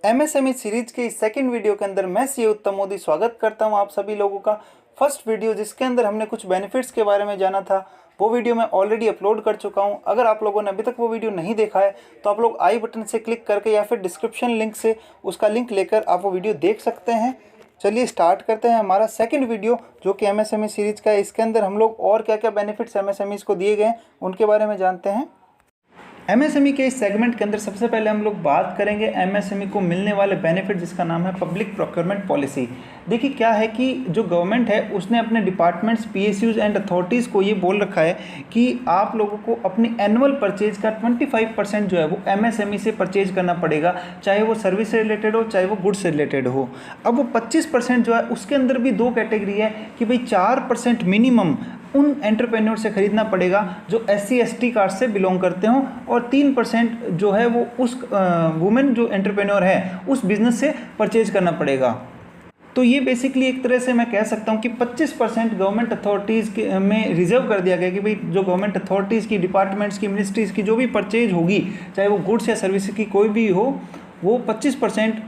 MSME series के इस second video के अंदर मैं सीए उत्तम मोदी स्वागत करता हूं आप सभी लोगों का। फर्स्ट वीडियो जिसके अंदर हमने कुछ बेनिफिट्स के बारे में जाना था वो वीडियो मैं ऑलरेडी अपलोड कर चुका हूं। अगर आप लोगों ने अभी तक वो वीडियो नहीं देखा है तो आप लोग आई बटन से क्लिक करके या फिर डिस्क्रिप्शन लिंक से उसका लिंक लेकर आप वो वीडियो देख सकते हैं। चलिए स्टार्ट करते हैं हमारा सेकंड वीडियो जो कि एमएसएमई सीरीज का है। इसके अंदर हम लोग और क्या क्या बेनिफिट्स एमएसएमईज को दिए गए उनके बारे में जानते हैं। एमएसएमई के इस सेगमेंट के अंदर सबसे पहले हम लोग बात करेंगे एमएसएमई को मिलने वाले बेनिफिट जिसका नाम है पब्लिक प्रोक्योरमेंट पॉलिसी। देखिए क्या है कि जो गवर्नमेंट है उसने अपने डिपार्टमेंट्स पीएसयूज एंड अथॉरिटीज़ को ये बोल रखा है कि आप लोगों को अपनी एनुअल परचेज का 25% जो है वो एमएसएमई से परचेज करना पड़ेगा, चाहे वो सर्विस से रिलेटेड हो चाहे वो गुड्स से रिलेटेड हो। अब वो 25% जो है उसके अंदर भी दो कैटेगरी है कि भाई 4% मिनिमम उन एंटरप्रेन्योर से खरीदना पड़ेगा जो SC/ST कास्ट से बिलोंग करते हों और 3% जो है वो उस वुमेन जो एंटरप्रेन्योर है उस बिज़नेस से परचेज करना पड़ेगा। तो ये बेसिकली एक तरह से मैं कह सकता हूँ कि 25% गवर्नमेंट अथॉरिटीज़ में रिजर्व कर दिया गया कि भाई जो गवर्नमेंट अथॉरिटीज़ की, डिपार्टमेंट्स की, मिनिस्ट्रीज़ की जो भी परचेज होगी, चाहे वो गुड्स या सर्विस की कोई भी हो, वो 25%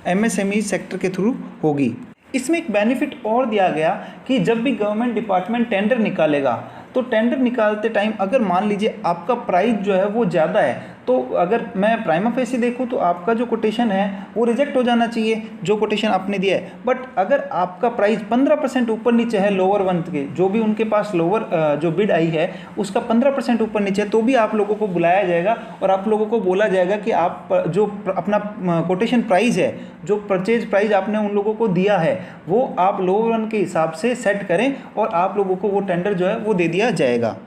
MSME सेक्टर के थ्रू होगी। इसमें एक बेनिफिट और दिया गया कि जब भी गवर्नमेंट डिपार्टमेंट टेंडर निकालेगा तो टेंडर निकालते टाइम अगर मान लीजिए आपका प्राइस जो है वो ज़्यादा है तो अगर मैं प्राइमा फेसी देखूँ तो आपका जो कोटेशन है वो रिजेक्ट हो जाना चाहिए जो कोटेशन आपने दिया है। बट अगर आपका प्राइस 15% ऊपर नीचे है लोअर वन के, जो भी उनके पास लोअर जो बिड आई है उसका 15% ऊपर नीचे है, तो भी आप लोगों को बुलाया जाएगा और आप लोगों को बोला जाएगा कि आप जो अपना कोटेशन प्राइस है, जो परचेज प्राइस आपने उन लोगों को दिया है वो आप लोअर वन के हिसाब से सेट करें और आप लोगों को वो टेंडर जो है वो दे दिया जाएगा।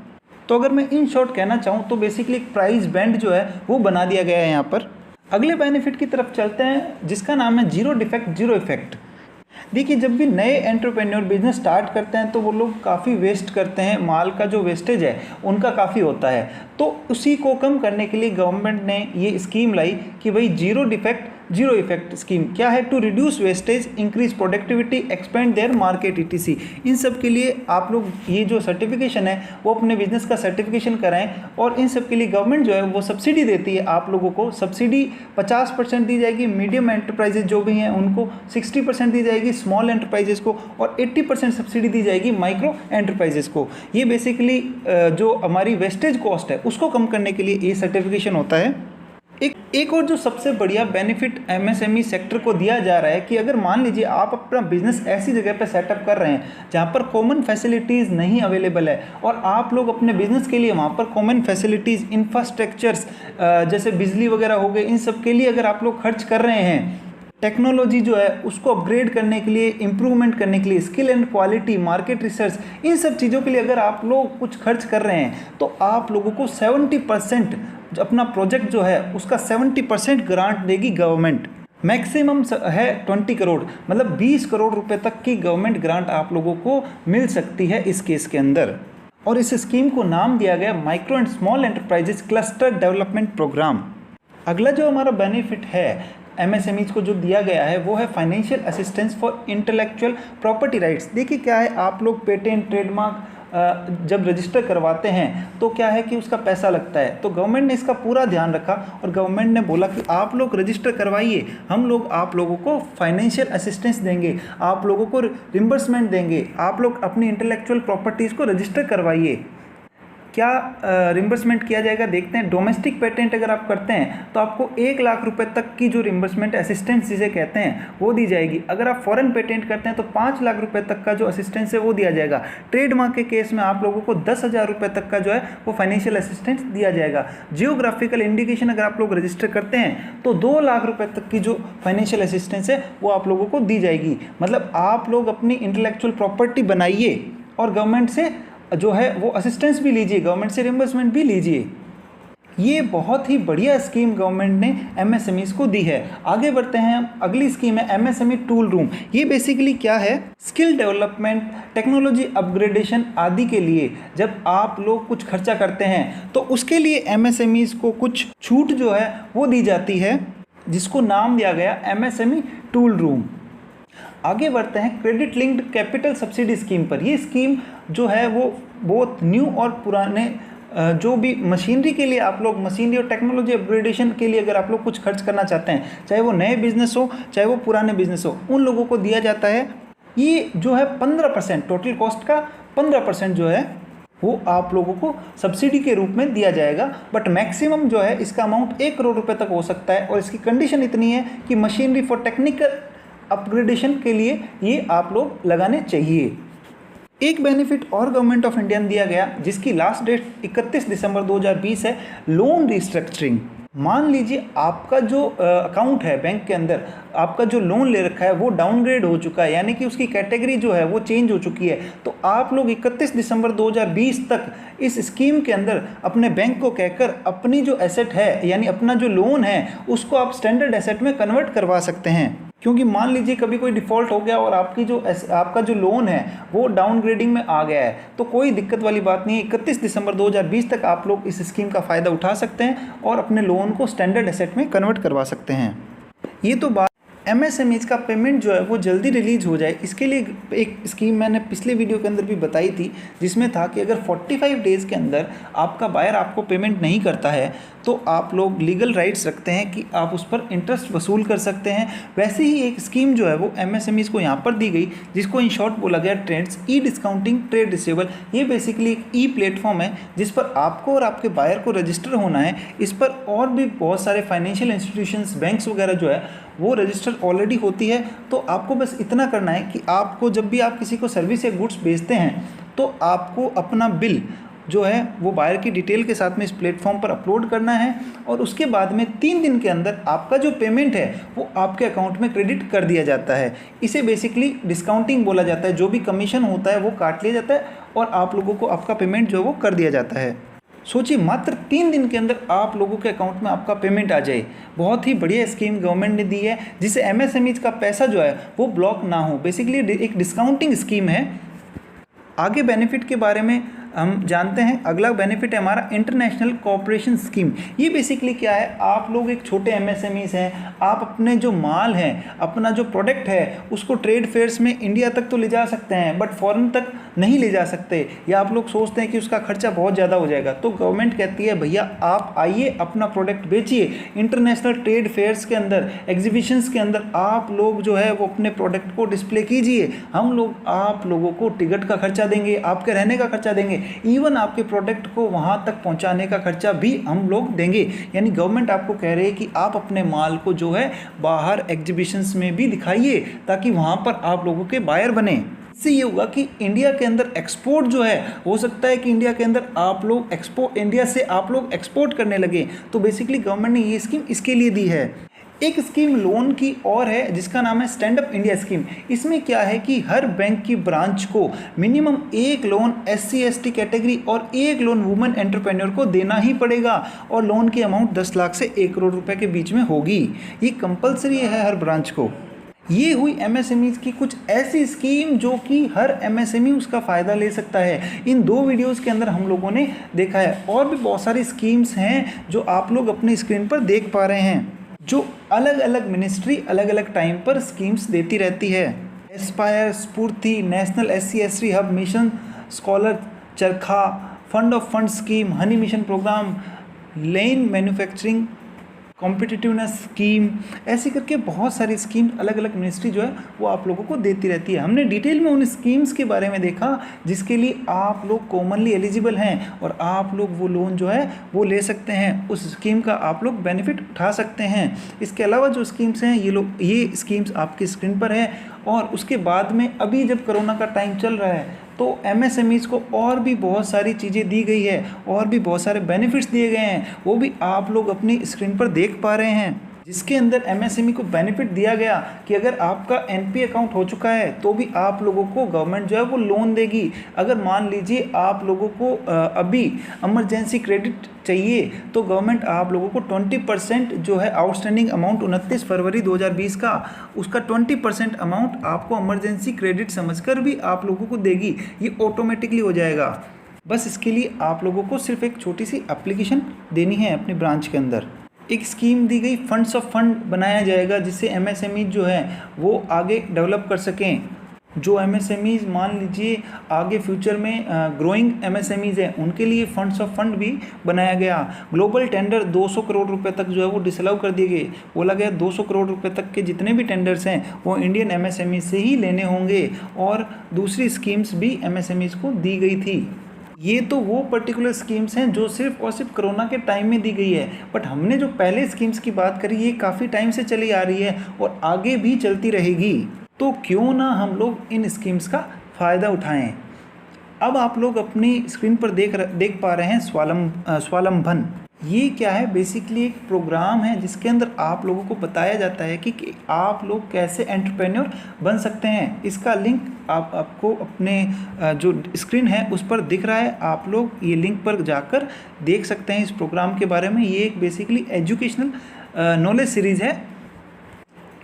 तो अगर मैं इन शॉर्ट कहना चाहूँ तो बेसिकली एक प्राइस बैंड जो है वो बना दिया गया है यहाँ पर। अगले बेनिफिट की तरफ चलते हैं जिसका नाम है जीरो डिफेक्ट जीरो इफेक्ट। देखिए जब भी नए एंटरप्रेन्योर बिजनेस स्टार्ट करते हैं तो वो लोग काफ़ी वेस्ट करते हैं, माल का जो वेस्टेज है उनका काफ़ी होता है। तो उसी को कम करने के लिए गवर्नमेंट ने ये स्कीम लाई कि भाई zero defect zero effect scheme क्या है, to reduce wastage, increase productivity, expand their market ETC। इन सब के लिए आप लोग ये जो सर्टिफिकेशन है वो अपने बिजनेस का सर्टिफिकेशन कराएं और इन सब के लिए गवर्नमेंट जो है वो सब्सिडी देती है। आप लोगों को सब्सिडी 50% दी जाएगी, मीडियम एंटरप्राइजेज जो भी हैं उनको 60% दी जाएगी, स्मॉल एंटरप्राइजेज को, और 80% सब्सिडी दी जाएगी माइक्रो एंटरप्राइजेज को। ये बेसिकली जो हमारी वेस्टेज कॉस्ट है उसको कम करने के लिए ये सर्टिफिकेशन होता है। एक और जो सबसे बढ़िया बेनिफिट MSME सेक्टर को दिया जा रहा है कि अगर मान लीजिए आप अपना बिजनेस ऐसी जगह पे सेटअप कर रहे हैं जहाँ पर कॉमन फैसिलिटीज़ नहीं अवेलेबल है और आप लोग अपने बिजनेस के लिए वहाँ पर कॉमन फैसिलिटीज़, इंफ्रास्ट्रक्चर्स जैसे बिजली वगैरह हो गए, इन सब के लिए अगर आप लोग खर्च कर रहे हैं, टेक्नोलॉजी जो है उसको अपग्रेड करने के लिए, इम्प्रूवमेंट करने के लिए, skill and quality, market research, इन सब चीज़ों के लिए अगर आप लोग कुछ खर्च कर रहे हैं तो आप लोगों को 70% अपना प्रोजेक्ट जो है उसका 70% ग्रांट देगी गवर्नमेंट। मैक्सिमम है 20 करोड़, मतलब 20 करोड़ रुपए तक की गवर्नमेंट ग्रांट आप लोगों को मिल सकती है इस केस के अंदर। और इस स्कीम को नाम दिया गया micro and small enterprises cluster development programme. अगला जो हमारा बेनिफिट है MSMEs को जो दिया गया है वो है financial assistance for intellectual property rights. देखिए क्या है, आप लोग पेटेंट, ट्रेडमार्क जब रजिस्टर करवाते हैं तो क्या है कि उसका पैसा लगता है, तो गवर्नमेंट ने इसका पूरा ध्यान रखा और गवर्नमेंट ने बोला कि आप लोग रजिस्टर करवाइए, हम लोग आप लोगों को फाइनेंशियल असिस्टेंस देंगे, आप लोगों को रिम्बर्समेंट देंगे, आप लोग अपनी इंटेलेक्चुअल प्रॉपर्टीज़ को रजिस्टर करवाइए। क्या रिम्बर्समेंट किया जाएगा देखते हैं। डोमेस्टिक पेटेंट अगर आप करते हैं तो आपको 1 लाख रुपए तक की जो रिम्बर्समेंट असिस्टेंस जिसे कहते हैं वो दी जाएगी। अगर आप फॉरेन पेटेंट करते हैं तो 5 लाख रुपए तक का जो असिस्टेंस है वो दिया जाएगा। ट्रेडमार्क के केस में आप लोगों को 10,000 रुपये तक का जो है वो फाइनेंशियल असिस्टेंस दिया जाएगा। जियोग्राफिकल इंडिकेशन अगर आप लोग रजिस्टर करते हैं तो 2 लाख रुपये तक की जो फाइनेंशियल असिस्टेंस है वो आप लोगों को दी जाएगी। मतलब आप लोग अपनी इंटेलेक्चुअल प्रॉपर्टी बनाइए और गवर्नमेंट से जो है वो असिस्टेंस भी लीजिए, गवर्नमेंट से रिम्बर्समेंट भी लीजिए। ये बहुत ही बढ़िया स्कीम गवर्नमेंट ने MSMEs को दी है। आगे बढ़ते हैं, अगली स्कीम है MSME टूल रूम। ये बेसिकली क्या है, स्किल डेवलपमेंट, टेक्नोलॉजी अपग्रेडेशन आदि के लिए जब आप लोग कुछ खर्चा करते हैं तो उसके लिए MSMEs को कुछ छूट जो है वो दी जाती है जिसको नाम दिया गया MSME टूल रूम। आगे बढ़ते हैं credit linked capital subsidy scheme पर। ये स्कीम जो है वो बहुत न्यू और पुराने जो भी मशीनरी के लिए आप लोग मशीनरी और टेक्नोलॉजी अपग्रेडेशन के लिए अगर आप लोग कुछ खर्च करना चाहते हैं, चाहे वो नए बिजनेस हो चाहे वो पुराने बिजनेस हो, उन लोगों को दिया जाता है। ये जो है 15% टोटल कॉस्ट का 15% जो है वो आप लोगों को सब्सिडी के रूप में दिया जाएगा। बट मैक्सिमम जो है इसका अमाउंट 1 करोड़ रुपए तक हो सकता है और इसकी कंडीशन इतनी है कि मशीनरी फॉर टेक्निकल अपग्रेडेशन के लिए ये आप लोग लगाने चाहिए। एक बेनिफिट और गवर्नमेंट ऑफ इंडिया ने दिया गया जिसकी लास्ट डेट 31 दिसंबर 2020 है, लोन रिस्ट्रक्चरिंग। मान लीजिए आपका जो अकाउंट है बैंक के अंदर, आपका जो लोन ले रखा है वो डाउनग्रेड हो चुका है, यानी कि उसकी कैटेगरी जो है वो चेंज हो चुकी है, तो आप लोग 31 दिसंबर 2020 तक इस स्कीम के अंदर अपने बैंक को कहकर अपनी जो एसेट है यानी अपना जो लोन है उसको आप स्टैंडर्ड एसेट में कन्वर्ट करवा सकते हैं। क्योंकि मान लीजिए कभी कोई डिफ़ॉल्ट हो गया और आपका जो लोन है वो डाउनग्रेडिंग में आ गया है, तो कोई दिक्कत वाली बात नहीं है। 31 दिसंबर 2020 तक आप लोग इस स्कीम का फ़ायदा उठा सकते हैं और अपने लोन को स्टैंडर्ड एसेट में कन्वर्ट करवा सकते हैं। ये तो बात MSMEs का पेमेंट जो है वो जल्दी रिलीज हो जाए, इसके लिए एक स्कीम मैंने पिछले वीडियो के अंदर भी बताई थी, जिसमें था कि अगर 45 डेज़ के अंदर आपका बायर आपको पेमेंट नहीं करता है तो आप लोग लीगल राइट्स रखते हैं कि आप उस पर इंटरेस्ट वसूल कर सकते हैं। वैसे ही एक स्कीम जो है वो MSMEs को यहाँ पर दी गई, जिसको इन शॉर्ट बोला गया ट्रेड्स ई डिस्काउंटिंग ट्रेड रिसीवेबल। ये बेसिकली एक ई प्लेटफॉर्म है जिस पर आपको और आपके बायर को रजिस्टर होना है। इस पर और भी बहुत सारे फाइनेंशियल इंस्टीट्यूशंस, बैंक्स वगैरह जो है वो रजिस्टर ऑलरेडी होती है। तो आपको बस इतना करना है कि आपको जब भी आप किसी को सर्विस या गुड्स बेचते हैं तो आपको अपना बिल जो है वो बायर की डिटेल के साथ में इस प्लेटफॉर्म पर अपलोड करना है और उसके बाद में 3 दिन के अंदर आपका जो पेमेंट है वो आपके अकाउंट में क्रेडिट कर दिया जाता है। इसे बेसिकली डिस्काउंटिंग बोला जाता है। जो भी कमीशन होता है वो काट लिया जाता है और आप लोगों को आपका पेमेंट जो है वो कर दिया जाता है। सोचिए मात्र 3 दिन के अंदर आप लोगों के अकाउंट में आपका पेमेंट आ जाए। बहुत ही बढ़िया स्कीम गवर्नमेंट ने दी है जिससे MSMEs का पैसा जो है वो ब्लॉक ना हो। बेसिकली एक डिस्काउंटिंग स्कीम है। आगे बेनिफिट के बारे में हम जानते हैं। अगला बेनिफिट है हमारा इंटरनेशनल कोऑपरेशन स्कीम। ये बेसिकली क्या है, आप लोग एक छोटे MSMEs हैं, आप अपने जो माल हैं, अपना जो प्रोडक्ट है उसको ट्रेड फेयर्स में इंडिया तक तो ले जा सकते हैं बट फॉरेन तक नहीं ले जा सकते, या आप लोग सोचते हैं कि उसका खर्चा बहुत ज़्यादा हो जाएगा। तो गवर्नमेंट कहती है भैया आप आइए अपना प्रोडक्ट बेचिए इंटरनेशनल ट्रेड फेयर्स के अंदर, एग्जीबिशंस के अंदर आप लोग जो है वो अपने प्रोडक्ट को डिस्प्ले कीजिए। हम लोग आप लोगों को टिकट का खर्चा देंगे, आपके रहने का खर्चा देंगे, इवन आपके प्रोडक्ट को वहां तक पहुंचाने का खर्चा भी हम लोग देंगे। यानी गवर्नमेंट आपको कह रही है कि आप अपने माल को जो है बाहर एग्जीबिशंस में भी दिखाइए ताकि वहां पर आप लोगों के बायर बने। इससे ये होगा कि इंडिया के अंदर एक्सपोर्ट जो है, हो सकता है कि इंडिया के अंदर आप लोग इंडिया से आप लोग एक्सपोर्ट करने लगे। तो बेसिकली गवर्नमेंट ने ये स्कीम इसके लिए दी है। एक स्कीम लोन की और है जिसका नाम है स्टैंड अप इंडिया स्कीम। इसमें क्या है कि हर बैंक की ब्रांच को minimum 1 loan SC ST category और 1 लोन वुमेन एंटरप्रेन्योर को देना ही पड़ेगा और लोन की अमाउंट 10 लाख से 1 करोड़ रुपए के बीच में होगी। ये कंपलसरी है हर ब्रांच को। ये हुई MSMEs की कुछ ऐसी स्कीम जो कि हर MSME उसका फ़ायदा ले सकता है। इन 2 वीडियोस के अंदर हम लोगों ने देखा है। और भी बहुत सारी स्कीम्स हैं जो आप लोग अपनी स्क्रीन पर देख पा रहे हैं, जो अलग अलग मिनिस्ट्री अलग अलग टाइम पर स्कीम्स देती रहती है। Aspire, Sfurti, national SC ST hub mission, solar charkha, fund of fund scheme, honey mission programme, lean manufacturing competitiveness scheme, ऐसे करके बहुत सारी स्कीम अलग अलग मिनिस्ट्री जो है वो आप लोगों को देती रहती है। हमने डिटेल में उन स्कीम्स के बारे में देखा जिसके लिए आप लोग कॉमनली एलिजिबल हैं और आप लोग वो लोन जो है वो ले सकते हैं, उस स्कीम का आप लोग बेनिफिट उठा सकते हैं। इसके अलावा जो स्कीम्स हैं ये स्कीम्स आपकी स्क्रीन पर है। और उसके बाद में अभी जब कोरोना का टाइम चल रहा है तो MSMEs को और भी बहुत सारी चीज़ें दी गई है और भी बहुत सारे बेनिफिट्स दिए गए हैं, वो भी आप लोग अपनी स्क्रीन पर देख पा रहे हैं। जिसके अंदर MSME को बेनिफिट दिया गया कि अगर आपका NP अकाउंट हो चुका है तो भी आप लोगों को गवर्नमेंट जो है वो लोन देगी। अगर मान लीजिए आप लोगों को अभी इमरजेंसी क्रेडिट चाहिए तो गवर्नमेंट आप लोगों को 20% जो है आउटस्टैंडिंग अमाउंट 29 फरवरी 2020 का, उसका 20% अमाउंट आपको इमरजेंसी क्रेडिट समझकर भी आप लोगों को देगी। ये ऑटोमेटिकली हो जाएगा। बस इसके लिए आप लोगों को सिर्फ एक छोटी सी एप्लीकेशन देनी है अपनी ब्रांच के अंदर। एक स्कीम दी गई फंड्स ऑफ फंड बनाया जाएगा जिससे MSME जो है वो आगे डेवलप कर सकें। जो MSMEs मान लीजिए आगे फ्यूचर में ग्रोइंग MSMEs हैं, उनके लिए फंड्स ऑफ फंड भी बनाया गया। ग्लोबल टेंडर 200 करोड़ रुपए तक जो है वो डिसअलाउ कर दिए गए। बोला गया 200 करोड़ रुपए तक के जितने भी टेंडर्स हैं वो इंडियन MSME से ही लेने होंगे, और दूसरी स्कीम्स भी MSMEs को दी गई थी। ये तो वो पर्टिकुलर स्कीम्स हैं जो सिर्फ और सिर्फ कोरोना के टाइम में दी गई है, बट हमने जो पहले स्कीम्स की बात करी ये काफ़ी टाइम से चली आ रही है और आगे भी चलती रहेगी। तो क्यों ना हम लोग इन स्कीम्स का फ़ायदा उठाएं। अब आप लोग अपनी स्क्रीन पर देख पा रहे हैं स्वावलंबन। ये क्या है? बेसिकली एक प्रोग्राम है जिसके अंदर आप लोगों को बताया जाता है कि आप लोग कैसे एंटरप्रेन्योर बन सकते हैं। इसका लिंक आपको अपने जो स्क्रीन है उस पर दिख रहा है। आप लोग ये लिंक पर जाकर देख सकते हैं इस प्रोग्राम के बारे में। ये एक बेसिकली एजुकेशनल नॉलेज सीरीज़ है।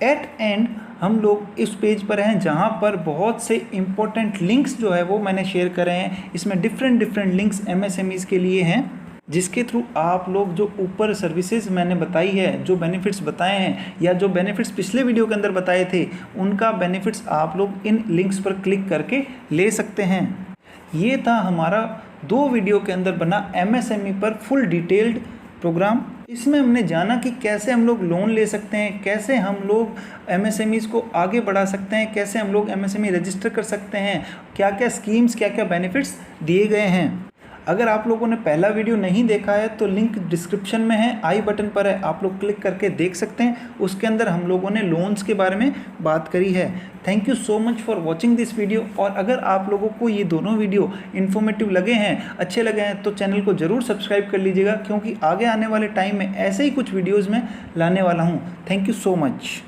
एट एंड हम लोग इस पेज पर हैं जहाँ पर बहुत से इम्पोर्टेंट लिंक्स जो है वो मैंने शेयर करे हैं। इसमें डिफरेंट लिंक्स MSMEs के लिए हैं, जिसके थ्रू आप लोग जो ऊपर सर्विसेज मैंने बताई है, जो बेनिफिट्स बताए हैं या जो बेनिफिट्स पिछले वीडियो के अंदर बताए थे, उनका बेनिफिट्स आप लोग इन लिंक्स पर क्लिक करके ले सकते हैं। ये था हमारा 2 वीडियो के अंदर बना MSME पर फुल डिटेल्ड प्रोग्राम। इसमें हमने जाना कि कैसे हम लोग लोन ले सकते हैं, कैसे हम लोग MSMEs को आगे बढ़ा सकते हैं, कैसे हम लोग MSME रजिस्टर कर सकते हैं, क्या क्या स्कीम्स, क्या क्या बेनिफिट्स दिए गए हैं। अगर आप लोगों ने पहला वीडियो नहीं देखा है तो लिंक डिस्क्रिप्शन में है, आई बटन पर है, आप लोग क्लिक करके देख सकते हैं। उसके अंदर हम लोगों ने लोन्स के बारे में बात करी है। Thank you so much for watching this video. और अगर आप लोगों को ये दोनों वीडियो इन्फॉर्मेटिव लगे हैं, अच्छे लगे हैं, तो चैनल को ज़रूर सब्सक्राइब कर लीजिएगा, क्योंकि आगे आने वाले टाइम में ऐसे ही कुछ वीडियोज़ में लाने वाला हूँ। Thank you so much.